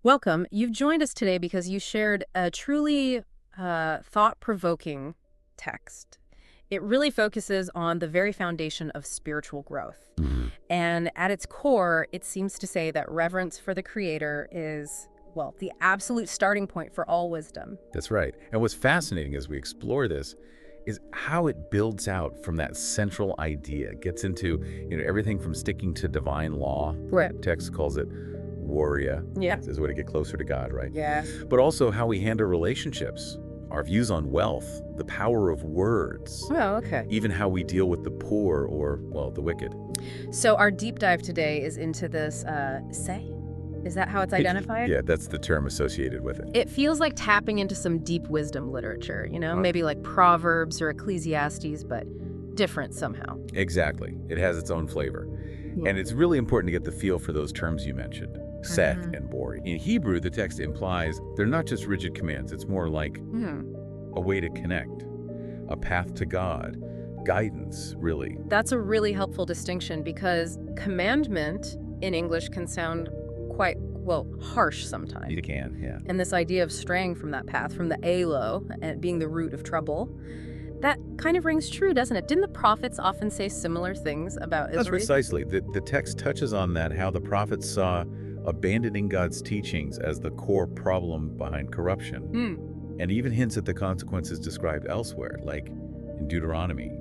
Welcome. You've joined us today because you shared a truly thought-provoking text. It really focuses on the very foundation of spiritual growth. Mhm. And at its core, it seems to say that reverence for the Creator is, well, the absolute starting point for all wisdom. That's right. And what's fascinating as we explore this is how it builds out from that central idea. It gets into, everything from sticking to divine law. Right. Text calls it warrior. Yeah. As a way to get closer to God, right? Yes. But also how we handle relationships, our views on wealth, the power of words, Oh, okay. even how we deal with the poor or, well, the wicked. So our deep dive today is into this say. Is that how it's identified? Yeah, that's the term associated with it. It feels like tapping into some deep wisdom literature, maybe like Proverbs or Ecclesiastes, but different somehow. Exactly. It has its own flavor. Yeah. And it's really important to get the feel for those terms you mentioned, Seth and Bori. In Hebrew, the text implies they're not just rigid commands. It's more like a way to connect, a path to God, guidance, really. That's a really helpful distinction because commandment in English can sound quite, well, harsh sometimes. You can, yeah. And this idea of straying from that path, from the alo, and being the root of trouble, that kind of rings true, doesn't it? Didn't the prophets often say similar things about Israel? That's precisely. The text touches on that, how the prophets saw abandoning God's teachings as the core problem behind corruption. And even hints at the consequences described elsewhere, like in Deuteronomy.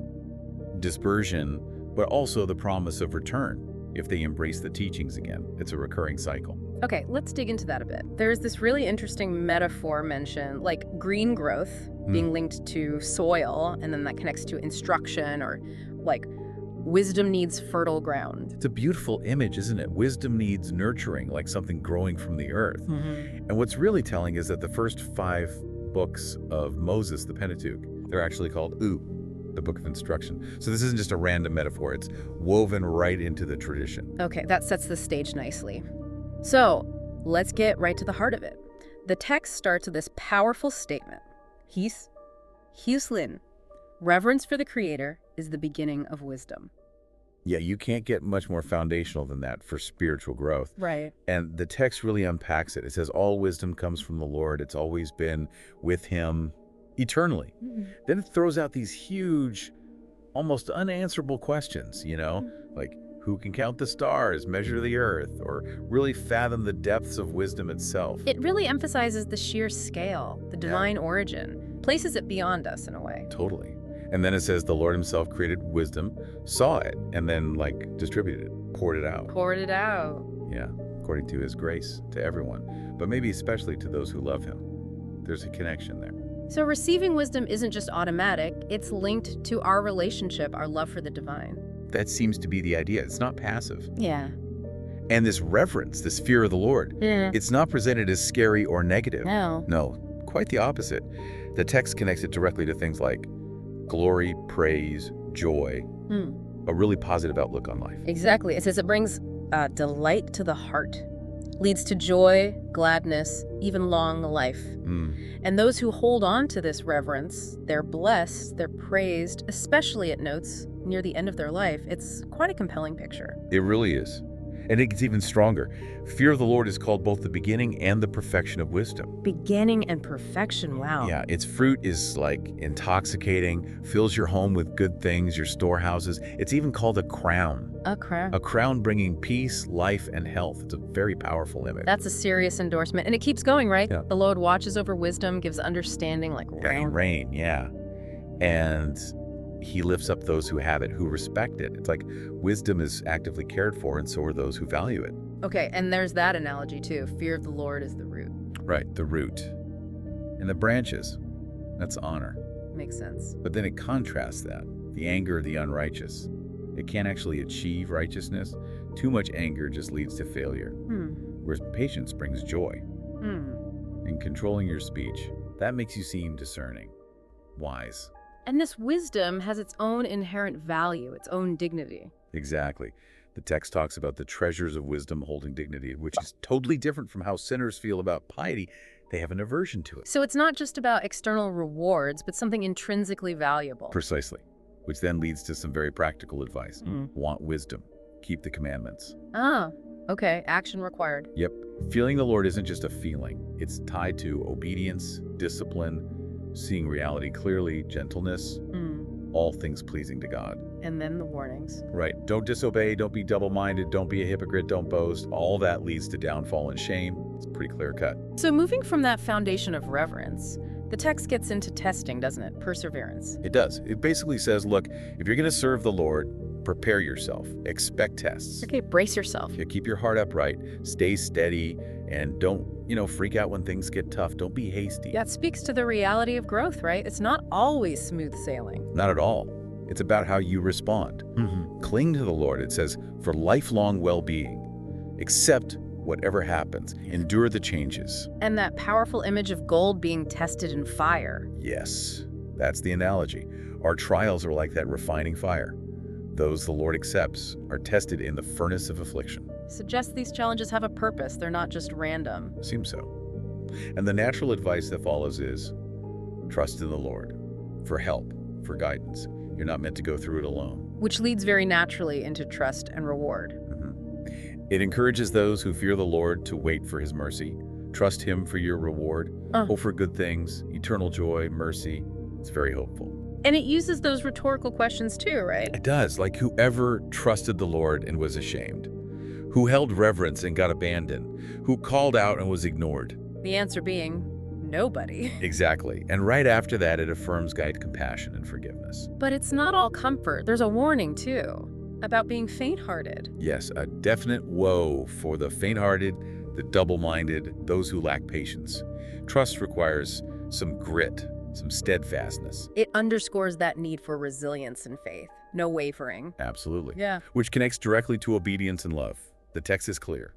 Dispersion, but also the promise of return if they embrace the teachings again. It's a recurring cycle. Okay, let's dig into that a bit. There's this really interesting metaphor mentioned, like green growth being linked to soil, and then that connects to instruction, or like wisdom needs fertile ground. It's a beautiful image, isn't it? Wisdom needs nurturing, like something growing from the earth. And what's really telling is that the first 5 books of Moses, the Pentateuch, they're actually called the Book of Instruction. So this isn't just a random metaphor. It's woven right into the tradition. Okay, that sets the stage nicely. So let's get right to the heart of it. The text starts with this powerful statement. Hiuslin, reverence for the Creator is the beginning of wisdom. Yeah, you can't get much more foundational than that for spiritual growth. Right. And the text really unpacks it. It says all wisdom comes from the Lord. It's always been with him eternally. Then it throws out these huge, almost unanswerable questions, like who can count the stars, measure the earth, or really fathom the depths of wisdom itself. It really emphasizes the sheer scale, the divine origin, places it beyond us in a way. Totally. And then it says the Lord himself created wisdom, saw it, and then distributed it, poured it out. Poured it out. Yeah, according to his grace to everyone, but maybe especially to those who love him. There's a connection there. So receiving wisdom isn't just automatic, it's linked to our relationship, our love for the divine. That seems to be the idea. It's not passive. Yeah. And this reverence, this fear of the Lord, it's not presented as scary or negative. No. No, quite the opposite. The text connects it directly to things like glory, praise, joy, a really positive outlook on life. Exactly. It says it brings delight to the heart, leads to joy, gladness, even long life. And those who hold on to this reverence, they're blessed, they're praised, especially it notes near the end of their life. It's quite a compelling picture. It really is. And it gets even stronger. Fear of the Lord is called both the beginning and the perfection of wisdom. Beginning and perfection, wow. Yeah, its fruit is intoxicating, fills your home with good things, your storehouses. It's even called a crown. A crown. A crown bringing peace, life, and health. It's a very powerful image. That's a serious endorsement. And it keeps going, right? Yeah. The Lord watches over wisdom, gives understanding like rain. Yeah. And he lifts up those who have it, who respect it. It's like wisdom is actively cared for, and so are those who value it. Okay, and there's that analogy too. Fear of the Lord is the root. Right, the root. And the branches, that's honor. Makes sense. But then it contrasts that, the anger of the unrighteous. It can't actually achieve righteousness. Too much anger just leads to failure. Whereas patience brings joy. And controlling your speech, that makes you seem discerning, wise. And this wisdom has its own inherent value, its own dignity. Exactly. The text talks about the treasures of wisdom holding dignity, which is totally different from how sinners feel about piety. They have an aversion to it. So it's not just about external rewards, but something intrinsically valuable. Precisely. Which then leads to some very practical advice. Want wisdom. Keep the commandments. Ah, okay. Action required. Yep. Fearing the Lord isn't just a feeling. It's tied to obedience, discipline, seeing reality clearly, gentleness, all things pleasing to God. And then the warnings. Right. Don't disobey, don't be double-minded, don't be a hypocrite, don't boast. All that leads to downfall and shame. It's pretty clear cut. So moving from that foundation of reverence, the text gets into testing, doesn't it? Perseverance. It does. It basically says, look, if you're going to serve the Lord, prepare yourself. Expect tests. Okay, brace yourself. Yeah, keep your heart upright, stay steady, and don't, freak out when things get tough. Don't be hasty. That speaks to the reality of growth, right? It's not always smooth sailing. Not at all. It's about how you respond. Cling to the Lord, it says, for lifelong well-being. Accept whatever happens. Endure the changes. And that powerful image of gold being tested in fire. Yes, that's the analogy. Our trials are like that refining fire. Those the Lord accepts are tested in the furnace of affliction. Suggests these challenges have a purpose. They're not just random. Seems so. And the natural advice that follows is, trust in the Lord for help, for guidance. You're not meant to go through it alone. Which leads very naturally into trust and reward. It encourages those who fear the Lord to wait for his mercy. Trust him for your reward. Hope for good things, eternal joy, mercy. It's very hopeful. And it uses those rhetorical questions too, right? It does, like whoever trusted the Lord and was ashamed, who held reverence and got abandoned, who called out and was ignored. The answer being, nobody. Exactly. And right after that, it affirms God's compassion and forgiveness. But it's not all comfort. There's a warning too, about being faint-hearted. Yes, a definite woe for the faint-hearted, the double-minded, those who lack patience. Trust requires some grit, some steadfastness. It underscores that need for resilience and faith. No wavering. Absolutely. Yeah. Which connects directly to obedience and love. The text is clear.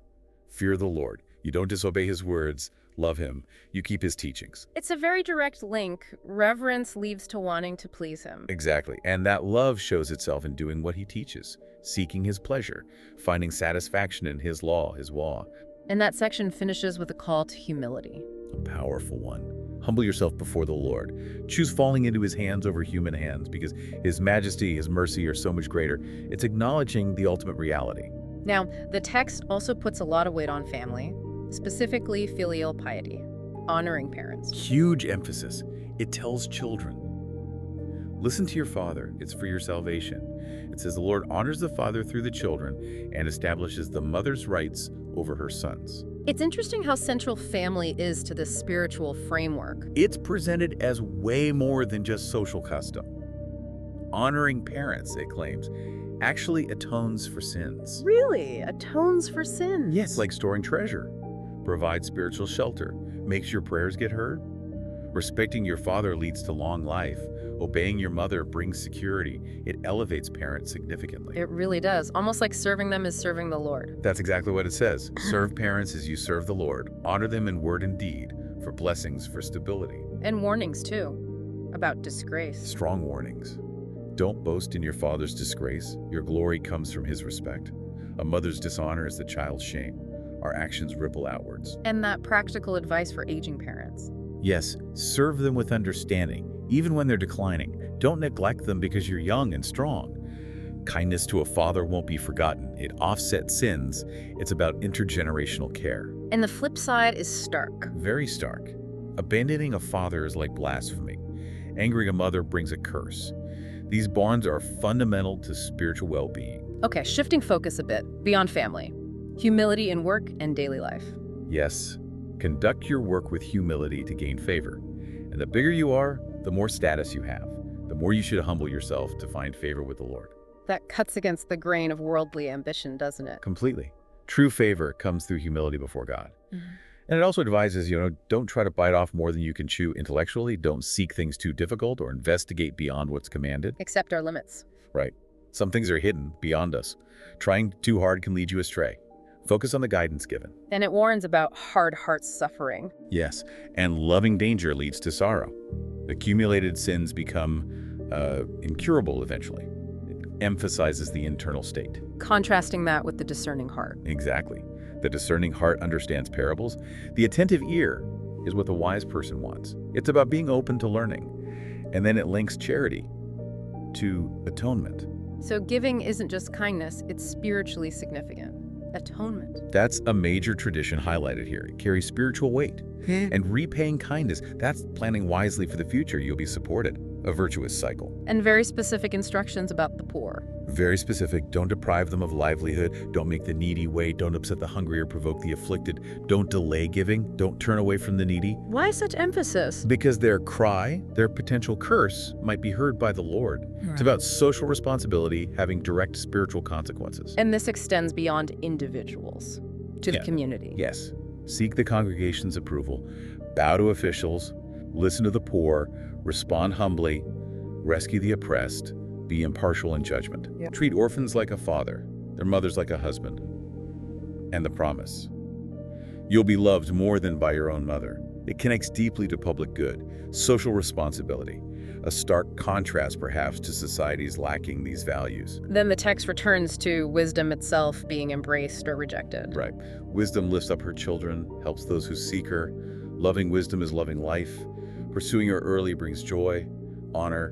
Fear the Lord. You don't disobey his words. Love him. You keep his teachings. It's a very direct link. Reverence leads to wanting to please him. Exactly. And that love shows itself in doing what he teaches, seeking his pleasure, finding satisfaction in his law, his law. And that section finishes with a call to humility. A powerful one. Humble yourself before the Lord. Choose falling into his hands over human hands because his majesty, his mercy are so much greater. It's acknowledging the ultimate reality. Now, the text also puts a lot of weight on family, specifically filial piety, honoring parents. Huge emphasis. It tells children, listen to your father. It's for your salvation. It says the Lord honors the father through the children and establishes the mother's rights over her sons. It's interesting how central family is to this spiritual framework. It's presented as way more than just social custom. Honoring parents, it claims, actually atones for sins. Really? Atones for sins? Yes, like storing treasure, provides spiritual shelter, makes your prayers get heard. Respecting your father leads to long life. Obeying your mother brings security. It elevates parents significantly. It really does. Almost like serving them is serving the Lord. That's exactly what it says. Serve parents as you serve the Lord. Honor them in word and deed, for blessings, for stability. And warnings, too, about disgrace. Strong warnings. Don't boast in your father's disgrace. Your glory comes from his respect. A mother's dishonor is the child's shame. Our actions ripple outwards. And that practical advice for aging parents. Yes, serve them with understanding, even when they're declining. Don't neglect them because you're young and strong. Kindness to a father won't be forgotten. It offsets sins. It's about intergenerational care. And the flip side is stark. Very stark. Abandoning a father is like blasphemy. Angering a mother brings a curse. These bonds are fundamental to spiritual well-being. Okay, shifting focus a bit, beyond family. Humility in work and daily life. Yes, conduct your work with humility to gain favor. And the bigger you are, the more status you have. The more you should humble yourself to find favor with the Lord. That cuts against the grain of worldly ambition, doesn't it? Completely. True favor comes through humility before God. And it also advises, don't try to bite off more than you can chew intellectually. Don't seek things too difficult or investigate beyond what's commanded. Accept our limits. Right. Some things are hidden beyond us. Trying too hard can lead you astray. Focus on the guidance given. And it warns about hard hearts suffering. Yes, and loving danger leads to sorrow. Accumulated sins become incurable eventually. It emphasizes the internal state. Contrasting that with the discerning heart. Exactly. The discerning heart understands parables. The attentive ear is what the wise person wants. It's about being open to learning. And then it links charity to atonement. So giving isn't just kindness, it's spiritually significant. Atonement. That's a major tradition highlighted here. It carries spiritual weight. And repaying kindness, that's planning wisely for the future. You'll be supported. A virtuous cycle. And very specific instructions about the poor. Very specific. Don't deprive them of livelihood. Don't make the needy wait. Don't upset the hungry or provoke the afflicted. Don't delay giving. Don't turn away from the needy. Why such emphasis? Because their cry, their potential curse, might be heard by the Lord. Right. It's about social responsibility having direct spiritual consequences. And this extends beyond individuals to the community. Yes. Seek the congregation's approval. Bow to officials. Listen to the poor. Respond humbly. Rescue the oppressed. Be impartial in judgment. Yep. Treat orphans like a father, their mothers like a husband. And the promise. You'll be loved more than by your own mother. It connects deeply to public good, social responsibility, a stark contrast perhaps to societies lacking these values. Then the text returns to wisdom itself being embraced or rejected. Right. Wisdom lifts up her children, helps those who seek her. Loving wisdom is loving life. Pursuing her early brings joy, honor,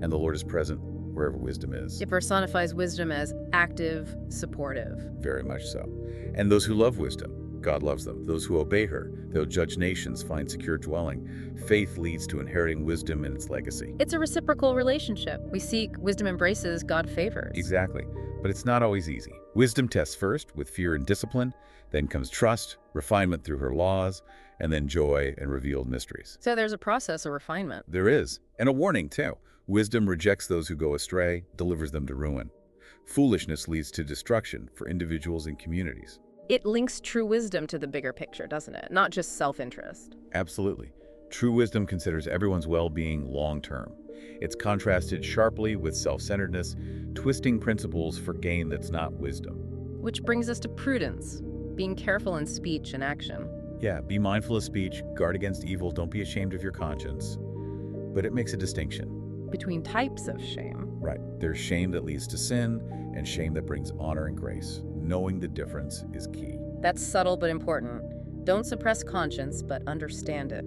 and the Lord is present wherever wisdom is. It personifies wisdom as active, supportive. Very much so. And those who love wisdom, God loves them. Those who obey her, they'll judge nations, find secure dwelling. Faith leads to inheriting wisdom and its legacy. It's a reciprocal relationship. We seek, wisdom embraces, God favors. Exactly. But it's not always easy. Wisdom tests first with fear and discipline, then comes trust, refinement through her laws, and then joy and revealed mysteries. So there's a process of refinement. There is. And a warning, too. Wisdom rejects those who go astray, delivers them to ruin. Foolishness leads to destruction for individuals and communities. It links true wisdom to the bigger picture, doesn't it? Not just self-interest. Absolutely. True wisdom considers everyone's well-being long-term. It's contrasted sharply with self-centeredness, twisting principles for gain that's not wisdom. Which brings us to prudence, being careful in speech and action. Yeah, be mindful of speech, guard against evil, don't be ashamed of your conscience. But it makes a distinction. Between types of shame. Right. There's shame that leads to sin, and shame that brings honor and grace. Knowing the difference is key. That's subtle but important. Don't suppress conscience, but understand it.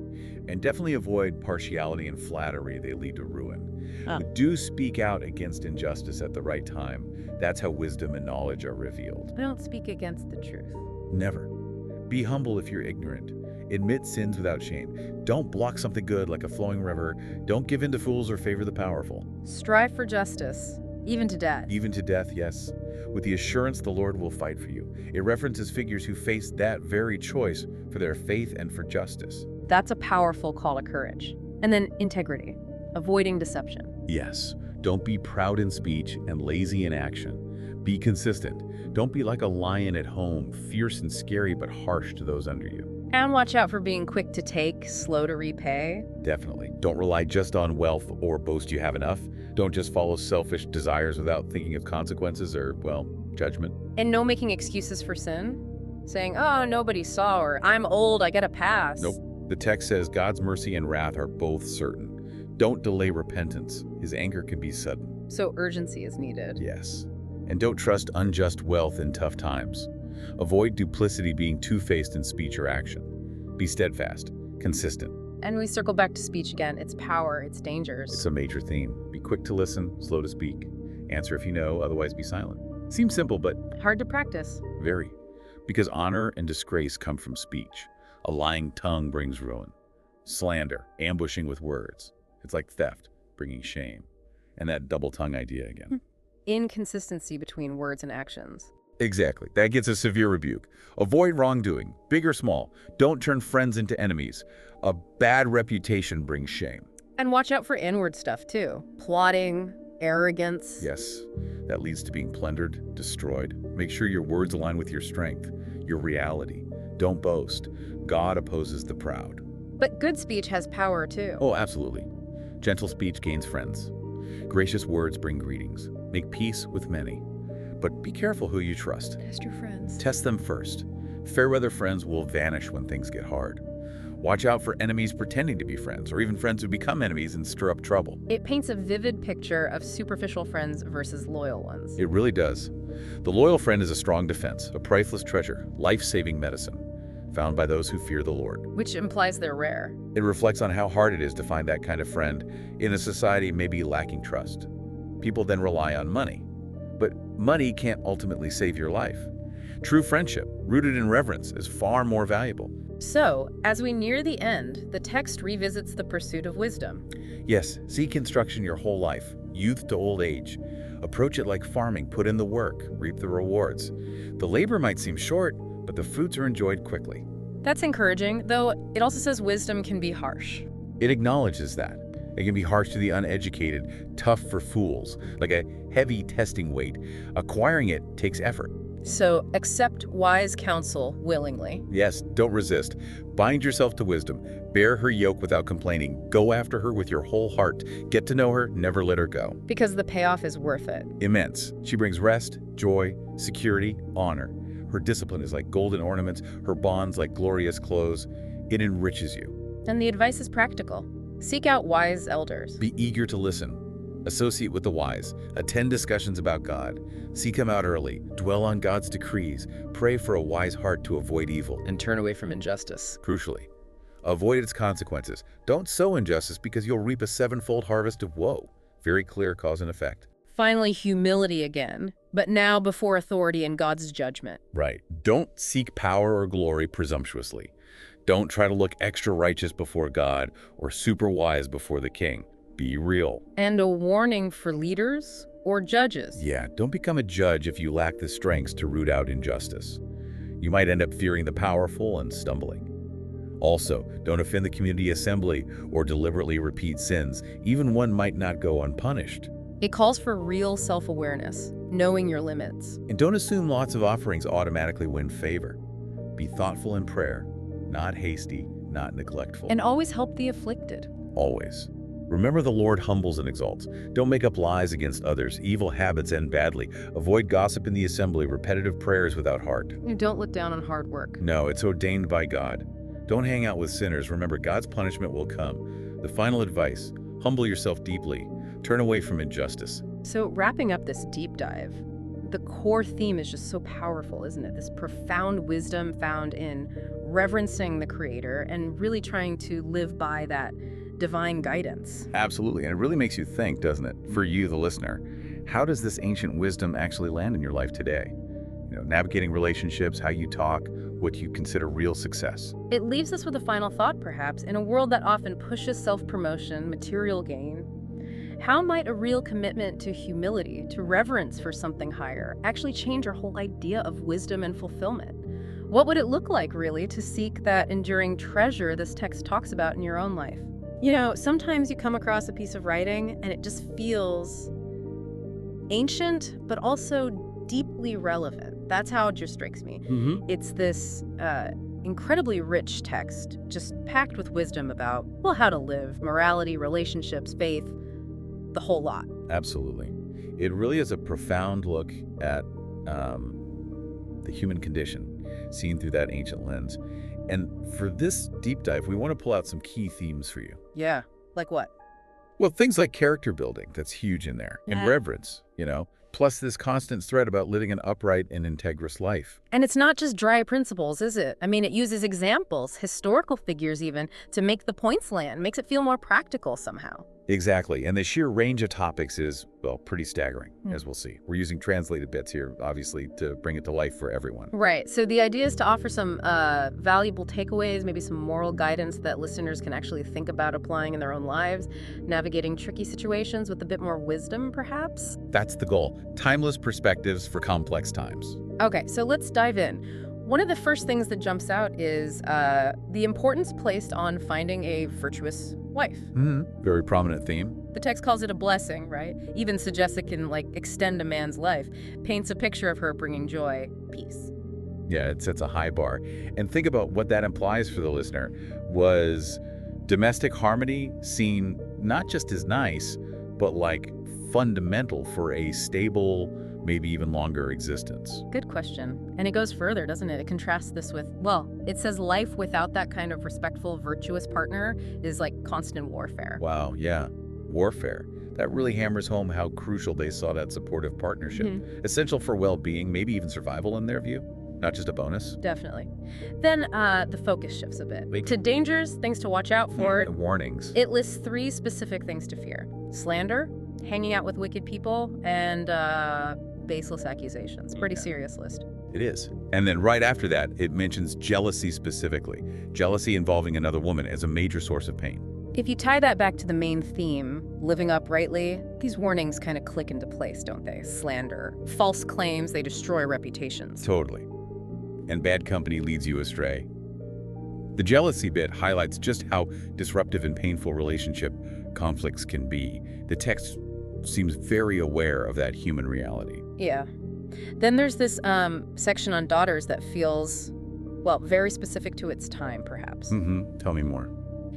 And definitely avoid partiality and flattery. They lead to ruin. But do speak out against injustice at the right time. That's how wisdom and knowledge are revealed. Don't speak against the truth. Never. Be humble if you're ignorant. Admit sins without shame. Don't block something good like a flowing river. Don't give in to fools or favor the powerful. Strive for justice, even to death. Even to death, yes. With the assurance the Lord will fight for you. It references figures who faced that very choice for their faith and for justice. That's a powerful call to courage. And then integrity, avoiding deception. Yes. Don't be proud in speech and lazy in action. Be consistent. Don't be like a lion at home, fierce and scary but harsh to those under you. And watch out for being quick to take, slow to repay. Definitely. Don't rely just on wealth or boast you have enough. Don't just follow selfish desires without thinking of consequences or, well, judgment. And no making excuses for sin. Saying, oh, nobody saw, or I'm old, I get a pass. Nope. The text says God's mercy and wrath are both certain. Don't delay repentance. His anger can be sudden. So urgency is needed. Yes. And don't trust unjust wealth in tough times. Avoid duplicity, being two-faced in speech or action. Be steadfast, consistent. And we circle back to speech again. Its power, its dangers. It's a major theme. Be quick to listen, slow to speak. Answer if you know, otherwise be silent. Seems simple, but hard to practice. Very. Because honor and disgrace come from speech. A lying tongue brings ruin. Slander, ambushing with words. It's like theft, bringing shame. And that double tongue idea again. Inconsistency between words and actions. Exactly. That gets a severe rebuke. Avoid wrongdoing, big or small. Don't turn friends into enemies. A bad reputation brings shame. And watch out for inward stuff, too. Plotting, arrogance. Yes, that leads to being plundered, destroyed. Make sure your words align with your strength, your reality. Don't boast. God opposes the proud. But good speech has power, too. Oh, absolutely. Gentle speech gains friends. Gracious words bring greetings. Make peace with many. But be careful who you trust. Test your friends. Test them first. Fair-weather friends will vanish when things get hard. Watch out for enemies pretending to be friends, or even friends who become enemies and stir up trouble. It paints a vivid picture of superficial friends versus loyal ones. It really does. The loyal friend is a strong defense, a priceless treasure, life-saving medicine, found by those who fear the Lord. Which implies they're rare. It reflects on how hard it is to find that kind of friend in a society maybe lacking trust. People then rely on money. But money can't ultimately save your life. True friendship, rooted in reverence, is far more valuable. So, as we near the end, the text revisits the pursuit of wisdom. Yes, seek instruction your whole life, youth to old age. Approach it like farming, put in the work, reap the rewards. The labor might seem short, but the fruits are enjoyed quickly. That's encouraging, though it also says wisdom can be harsh. It acknowledges that. It can be harsh to the uneducated, tough for fools, like a heavy testing weight. Acquiring it takes effort. So, accept wise counsel willingly. Yes, don't resist. Bind yourself to wisdom. Bear her yoke without complaining. Go after her with your whole heart. Get to know her, never let her go. Because the payoff is worth it. Immense. She brings rest, joy, security, honor. Her discipline is like golden ornaments, her bonds like glorious clothes. It enriches you. And the advice is practical. Seek out wise elders. Be eager to listen. Associate with the wise. Attend discussions about God. Seek him out early. Dwell on God's decrees. Pray for a wise heart to avoid evil. And turn away from injustice. Crucially, avoid its consequences. Don't sow injustice because you'll reap a sevenfold harvest of woe. Very clear cause and effect. Finally, humility again, but now before authority and God's judgment. Right. Don't seek power or glory presumptuously. Don't try to look extra righteous before God or super wise before the king. Be real. And a warning for leaders or judges. Yeah, don't become a judge if you lack the strengths to root out injustice. You might end up fearing the powerful and stumbling. Also, don't offend the community assembly or deliberately repeat sins. Even one might not go unpunished. It calls for real self-awareness, knowing your limits. And don't assume lots of offerings automatically win favor. Be thoughtful in prayer, not hasty, not neglectful. And always help the afflicted. Always. Remember, the Lord humbles and exalts. Don't make up lies against others. Evil habits end badly. Avoid gossip in the assembly, repetitive prayers without heart. You don't look down on hard work. No, it's ordained by God. Don't hang out with sinners. Remember, God's punishment will come. The final advice, humble yourself deeply. Turn away from injustice. So wrapping up this deep dive, the core theme is just so powerful, isn't it? This profound wisdom found in reverencing the Creator and really trying to live by that divine guidance. Absolutely, and it really makes you think, doesn't it? For you, the listener, how does this ancient wisdom actually land in your life today? Navigating relationships, how you talk, what you consider real success. It leaves us with a final thought, perhaps. In a world that often pushes self-promotion, material gain, how might a real commitment to humility, to reverence for something higher, actually change our whole idea of wisdom and fulfillment? What would it look like, really, to seek that enduring treasure this text talks about in your own life? Sometimes you come across a piece of writing and it just feels ancient, but also deeply relevant. That's how it just strikes me. It's this incredibly rich text, just packed with wisdom about, well, how to live, morality, relationships, faith, the whole lot. Absolutely. It really is a profound look at the human condition, seen through that ancient lens. And for this deep dive, we want to pull out some key themes for you. Yeah. Like what? Well, things like character building, that's huge in there, and reverence, plus this constant thread about living an upright and integrous life. And it's not just dry principles, is it? I mean, it uses examples, historical figures even, to make the points land, makes it feel more practical somehow. Exactly, and the sheer range of topics is, well, pretty staggering, as we'll see. We're using translated bits here, obviously, to bring it to life for everyone. Right, so the idea is to offer some valuable takeaways, maybe some moral guidance that listeners can actually think about applying in their own lives, navigating tricky situations with a bit more wisdom, perhaps? That's the goal. Timeless perspectives for complex times. Okay, so let's dive in. One of the first things that jumps out is the importance placed on finding a virtuous wife. Very prominent theme. The text calls it a blessing, right? Even suggests it can, extend a man's life. Paints a picture of her bringing joy, peace. Yeah, it sets a high bar. And think about what that implies for the listener was domestic harmony seen not just as nice, but fundamental for a stable, maybe even longer existence. Good question. And it goes further, doesn't it? It contrasts this with, it says life without that kind of respectful, virtuous partner is like constant warfare. Wow, yeah. Warfare. That really hammers home how crucial they saw that supportive partnership. Essential for well-being, maybe even survival in their view. Not just a bonus. Definitely. Then the focus shifts a bit. To dangers, things to watch out for. Warnings. It lists 3 specific things to fear. Slander, hanging out with wicked people, and baseless accusations. Pretty serious list. It is. And then right after that, it mentions jealousy specifically. Jealousy involving another woman as a major source of pain. If you tie that back to the main theme, living uprightly, these warnings kind of click into place, don't they? Slander, false claims, they destroy reputations. Totally. And bad company leads you astray. The jealousy bit highlights just how disruptive and painful relationship conflicts can be. The text seems very aware of that human reality. Yeah. Then there's this section on daughters that feels, well, very specific to its time, perhaps. Tell me more.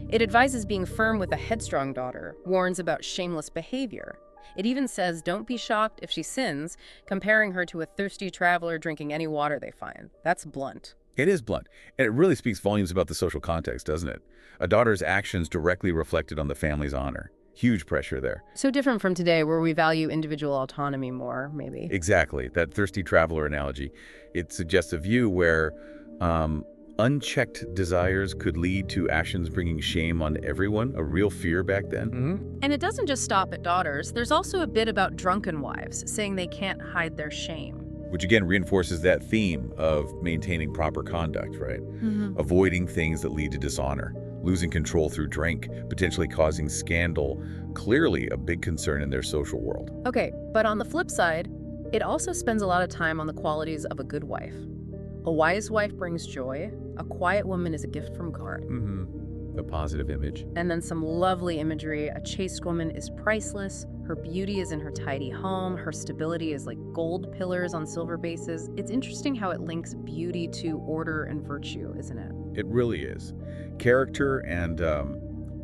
It advises being firm with a headstrong daughter, warns about shameless behavior. It even says don't be shocked if she sins, comparing her to a thirsty traveler drinking any water they find. That's blunt. It is blunt, and it really speaks volumes about the social context, doesn't it? A daughter's actions directly reflected on the family's honor. Huge pressure there. So different from today, where we value individual autonomy more, maybe. Exactly. That thirsty traveler analogy. It suggests a view where unchecked desires could lead to actions bringing shame on everyone, a real fear back then. And it doesn't just stop at daughters. There's also a bit about drunken wives, saying they can't hide their shame. Which again reinforces that theme of maintaining proper conduct, right? Avoiding things that lead to dishonor, losing control through drink, potentially causing scandal, clearly a big concern in their social world. Okay, but on the flip side, it also spends a lot of time on the qualities of a good wife. A wise wife brings joy. A quiet woman is a gift from God. A positive image. And then some lovely imagery. A chaste woman is priceless. Her beauty is in her tidy home. Her stability is like gold pillars on silver bases. It's interesting how it links beauty to order and virtue, isn't it? It really is. Character and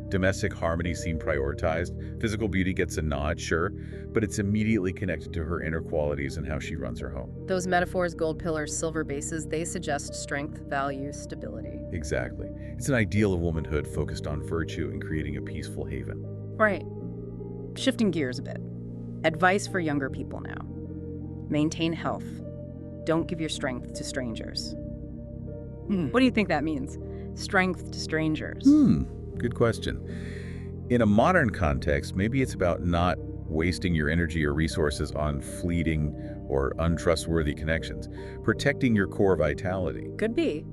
domestic harmony seem prioritized. Physical beauty gets a nod, sure, but it's immediately connected to her inner qualities and how she runs her home. Those metaphors, gold pillars, silver bases, they suggest strength, value, stability. Exactly. It's an ideal of womanhood focused on virtue and creating a peaceful haven. Right. Shifting gears a bit. Advice for younger people now. Maintain health. Don't give your strength to strangers. What do you think that means? Strength to strangers. Good question. In a modern context, maybe it's about not wasting your energy or resources on fleeting or untrustworthy connections, protecting your core vitality. Could be.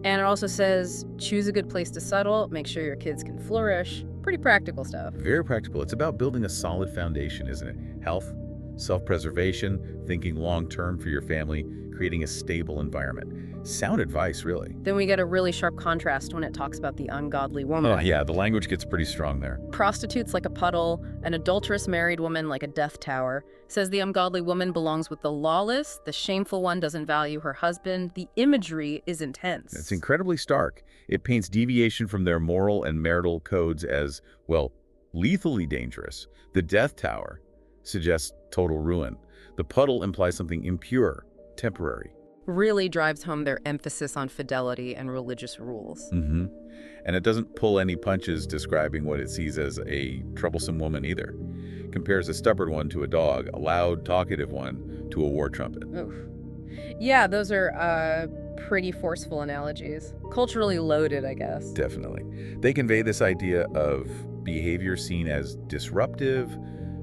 And it also says, choose a good place to settle, make sure your kids can flourish. Pretty practical stuff. Very practical. It's about building a solid foundation, isn't it? Health, self-preservation, thinking long-term for your family, creating a stable environment. Sound advice, really. Then we get a really sharp contrast when it talks about the ungodly woman. Oh, yeah, the language gets pretty strong there. Prostitutes like a puddle, an adulterous married woman like a death tower. Says the ungodly woman belongs with the lawless, the shameful one doesn't value her husband. The imagery is intense. It's incredibly stark. It paints deviation from their moral and marital codes as, well, lethally dangerous. The death tower suggests total ruin. The puddle implies something impure, temporary. Really drives home their emphasis on fidelity and religious rules. And it doesn't pull any punches describing what it sees as a troublesome woman either. Compares a stubborn one to a dog, a loud, talkative one to a war trumpet. Oof. Yeah, those are pretty forceful analogies. Culturally loaded, I guess. Definitely. They convey this idea of behavior seen as disruptive,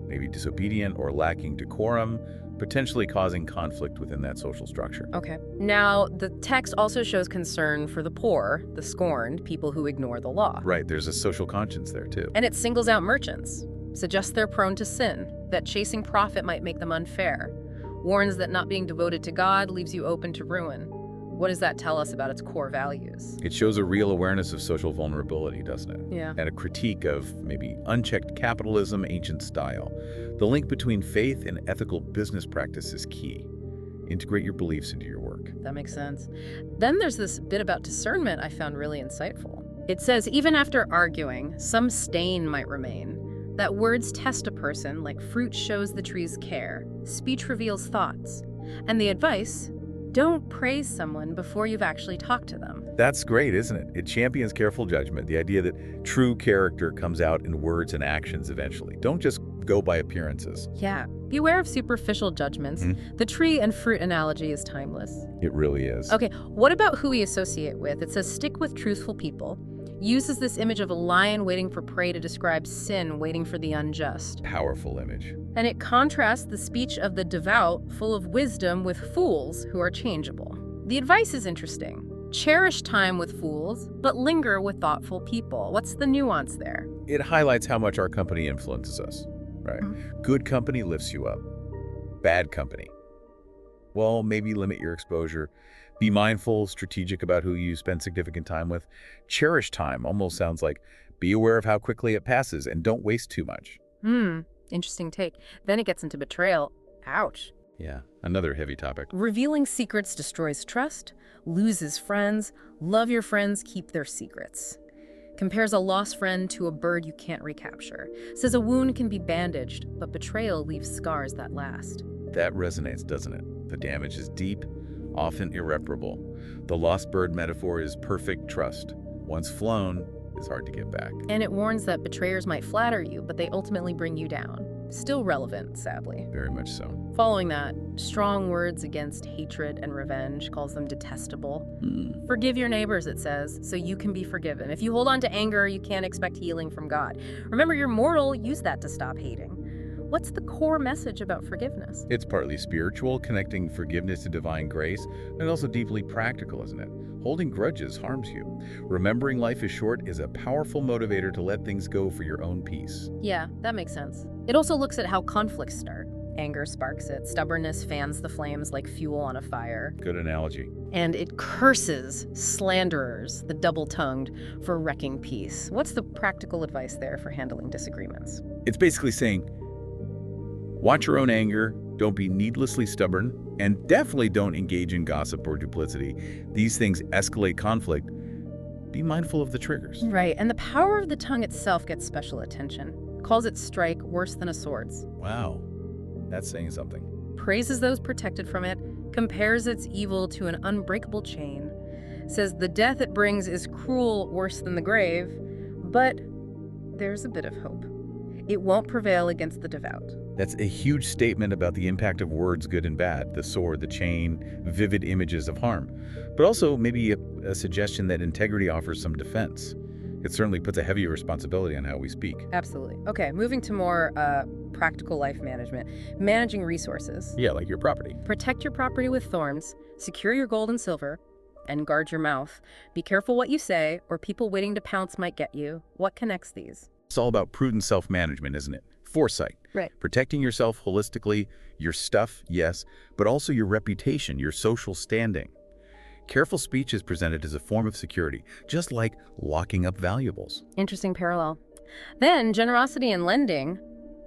maybe disobedient or lacking decorum, potentially causing conflict within that social structure. Okay. Now, the text also shows concern for the poor, the scorned, people who ignore the law. Right, there's a social conscience there too. And it singles out merchants, suggests they're prone to sin, that chasing profit might make them unfair, warns that not being devoted to God leaves you open to ruin. What does that tell us about its core values? It shows a real awareness of social vulnerability, doesn't it? Yeah. And a critique of maybe unchecked capitalism, ancient style. The link between faith and ethical business practice is key. Integrate your beliefs into your work. That makes sense. Then there's this bit about discernment I found really insightful. It says, even after arguing, some stain might remain. That words test a person like fruit shows the tree's care. Speech reveals thoughts. And the advice, don't praise someone before you've actually talked to them. That's great, isn't it? It champions careful judgment, the idea that true character comes out in words and actions eventually. Don't just go by appearances. Yeah. Beware of superficial judgments. The tree and fruit analogy is timeless. It really is. Okay, what about who we associate with? It says, stick with truthful people. uses this image of a lion waiting for prey to describe sin waiting for the unjust. Powerful image. And it contrasts the speech of the devout, full of wisdom, with fools who are changeable. The advice is interesting. Cherish time with fools, but linger with thoughtful people. What's the nuance there? It highlights how much our company influences us, right? Good company lifts you up. Bad company, well, maybe limit your exposure. Be mindful, strategic about who you spend significant time with. Cherish time almost sounds like be aware of how quickly it passes and don't waste too much. Interesting take. Then it gets into betrayal. Ouch. Yeah, another heavy topic. Revealing secrets destroys trust, loses friends. Love your friends, keep their secrets. Compares a lost friend to a bird you can't recapture. Says a wound can be bandaged, but betrayal leaves scars that last. That resonates, doesn't it? The damage is deep, often irreparable. The lost bird metaphor is perfect trust. Once flown, it's hard to get back. And it warns that betrayers might flatter you, but they ultimately bring you down. Still relevant, sadly. Very much so. Following that, strong words against hatred and revenge, calls them detestable. Forgive your neighbors, it says, so you can be forgiven. If you hold on to anger, you can't expect healing from God. Remember, you're mortal, use that to stop hating. What's the core message about forgiveness? It's partly spiritual, connecting forgiveness to divine grace, and also deeply practical, isn't it? Holding grudges harms you. Remembering life is short is a powerful motivator to let things go for your own peace. Yeah, that makes sense. It also looks at how conflicts start. Anger sparks it. Stubbornness fans the flames like fuel on a fire. Good analogy. And it curses slanderers, the double-tongued, for wrecking peace. What's the practical advice there for handling disagreements? It's basically saying, watch your own anger, don't be needlessly stubborn, and definitely don't engage in gossip or duplicity. These things escalate conflict. Be mindful of the triggers. Right, and the power of the tongue itself gets special attention. Calls it strike worse than a sword's. Wow, that's saying something. Praises those protected from it, compares its evil to an unbreakable chain, says the death it brings is cruel, worse than the grave, but there's a bit of hope. It won't prevail against the devout. That's a huge statement about the impact of words, good and bad, the sword, the chain, vivid images of harm. But also maybe a suggestion that integrity offers some defense. It certainly puts a heavier responsibility on how we speak. Absolutely. Okay, moving to more practical life management. Managing resources. Yeah, like your property. Protect your property with thorns, secure your gold and silver, and guard your mouth. Be careful what you say, or people waiting to pounce might get you. What connects these? It's all about prudent self-management, isn't it? Foresight. Right. Protecting yourself holistically, your stuff, yes, but also your reputation, your social standing. Careful speech is presented as a form of security, just like locking up valuables. Interesting parallel. Then, generosity and lending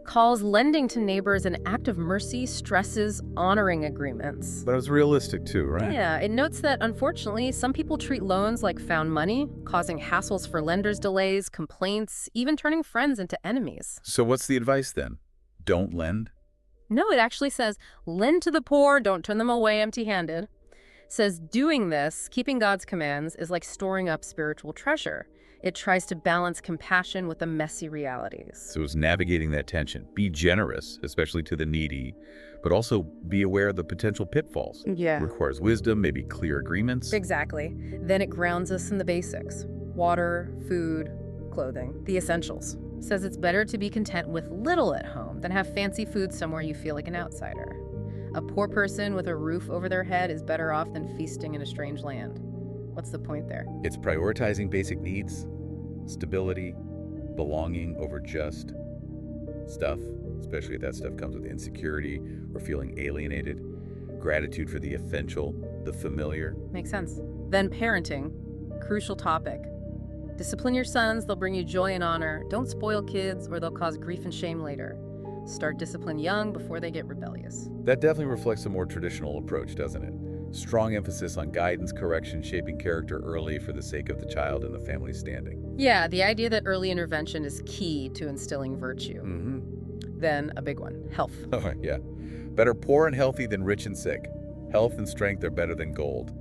calls lending to neighbors an act of mercy, stresses honoring agreements. But it's realistic too, right? Yeah, it notes that, unfortunately, some people treat loans like found money, causing hassles for lenders, delays, complaints, even turning friends into enemies. So what's the advice then? Don't lend? No, it actually says, lend to the poor, don't turn them away empty-handed. Says doing this, keeping God's commands, is like storing up spiritual treasure. It tries to balance compassion with the messy realities. So it's navigating that tension. Be generous, especially to the needy, but also be aware of the potential pitfalls. Yeah. It requires wisdom, maybe clear agreements. Exactly. Then it grounds us in the basics. Water, food, clothing, the essentials. Says it's better to be content with little at home than have fancy food somewhere you feel like an outsider. A poor person with a roof over their head is better off than feasting in a strange land. What's the point there? It's prioritizing basic needs, stability, belonging over just stuff, especially if that stuff comes with insecurity or feeling alienated. Gratitude for the essential, the familiar. Makes sense. Then parenting, crucial topic. Discipline your sons, they'll bring you joy and honor. Don't spoil kids or they'll cause grief and shame later. Start discipline young before they get rebellious. That definitely reflects a more traditional approach, doesn't it? Strong emphasis on guidance, correction, shaping character early for the sake of the child and the family's standing. Yeah, the idea that early intervention is key to instilling virtue. Then a big one, health. Oh, yeah. Better poor and healthy than rich and sick. Health and strength are better than gold.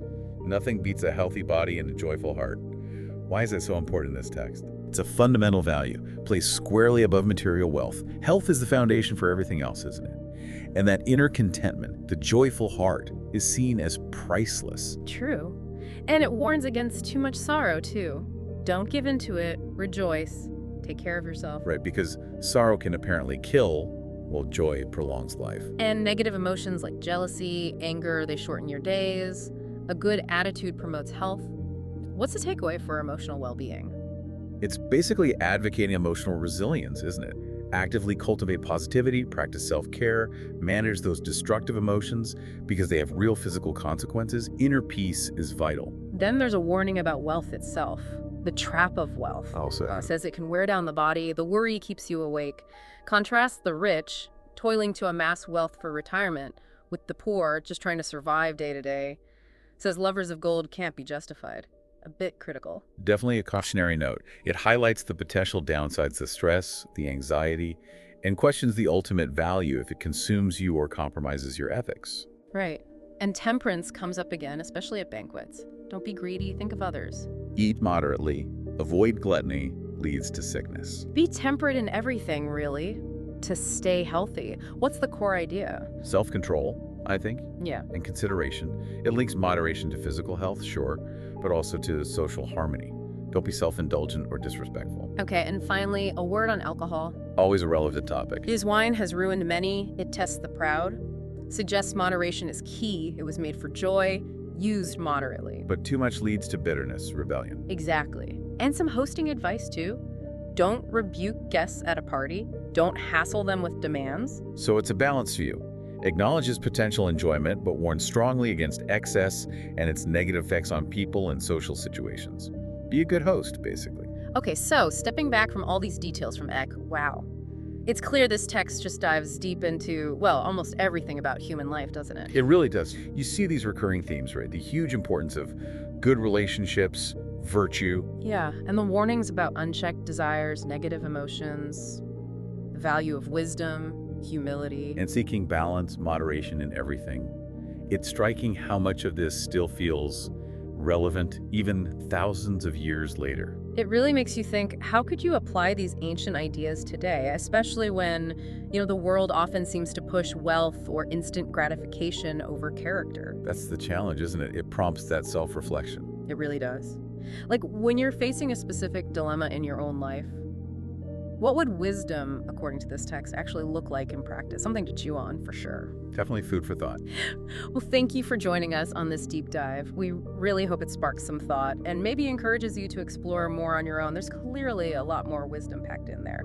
Nothing beats a healthy body and a joyful heart. Why is that so important in this text? It's a fundamental value, placed squarely above material wealth. Health is the foundation for everything else, isn't it? And that inner contentment, the joyful heart, is seen as priceless. True. And it warns against too much sorrow, too. Don't give in to it. Rejoice. Take care of yourself. Right, because sorrow can apparently kill, while joy prolongs life. And negative emotions like jealousy, anger, they shorten your days. A good attitude promotes health. What's the takeaway for emotional well-being? It's basically advocating emotional resilience, isn't it? Actively cultivate positivity, practice self-care, manage those destructive emotions because they have real physical consequences. Inner peace is vital. Then there's a warning about wealth itself. The trap of wealth. Says it can wear down the body. The worry keeps you awake. Contrast the rich, toiling to amass wealth for retirement, with the poor just trying to survive day to day. Says lovers of gold can't be justified. A bit critical. Definitely a cautionary note. It highlights the potential downsides, the stress, the anxiety, and questions the ultimate value if it consumes you or compromises your ethics. Right. And temperance comes up again, especially at banquets. Don't be greedy, think of others. Eat moderately, avoid gluttony, leads to sickness. Be temperate in everything, really, to stay healthy. What's the core idea? Self-control, I think, Yeah. and consideration. It links moderation to physical health, sure, but also to social harmony. Don't be self-indulgent or disrespectful. Okay, and finally, a word on alcohol. Always a relevant topic. His wine has ruined many. It tests the proud. Suggests moderation is key. It was made for joy, used moderately. But too much leads to bitterness, rebellion. Exactly. And some hosting advice, too. Don't rebuke guests at a party. Don't hassle them with demands. So it's a balanced view. Acknowledges potential enjoyment, but warns strongly against excess and its negative effects on people and social situations. Be a good host, basically. Okay, so stepping back from all these details from Eck, wow. It's clear this text just dives deep into, well, almost everything about human life, doesn't it? It really does. You see these recurring themes, right? The huge importance of good relationships, virtue. Yeah, and the warnings about unchecked desires, negative emotions, the value of wisdom, humility. And seeking balance, moderation in everything. It's striking how much of this still feels relevant even thousands of years later. It really makes you think, how could you apply these ancient ideas today, especially when, the world often seems to push wealth or instant gratification over character? That's the challenge, isn't it? It prompts that self-reflection. It really does. Like, when you're facing a specific dilemma in your own life, what would wisdom, according to this text, actually look like in practice? Something to chew on, for sure. Definitely food for thought. Well, thank you for joining us on this deep dive. We really hope it sparks some thought and maybe encourages you to explore more on your own. There's clearly a lot more wisdom packed in there.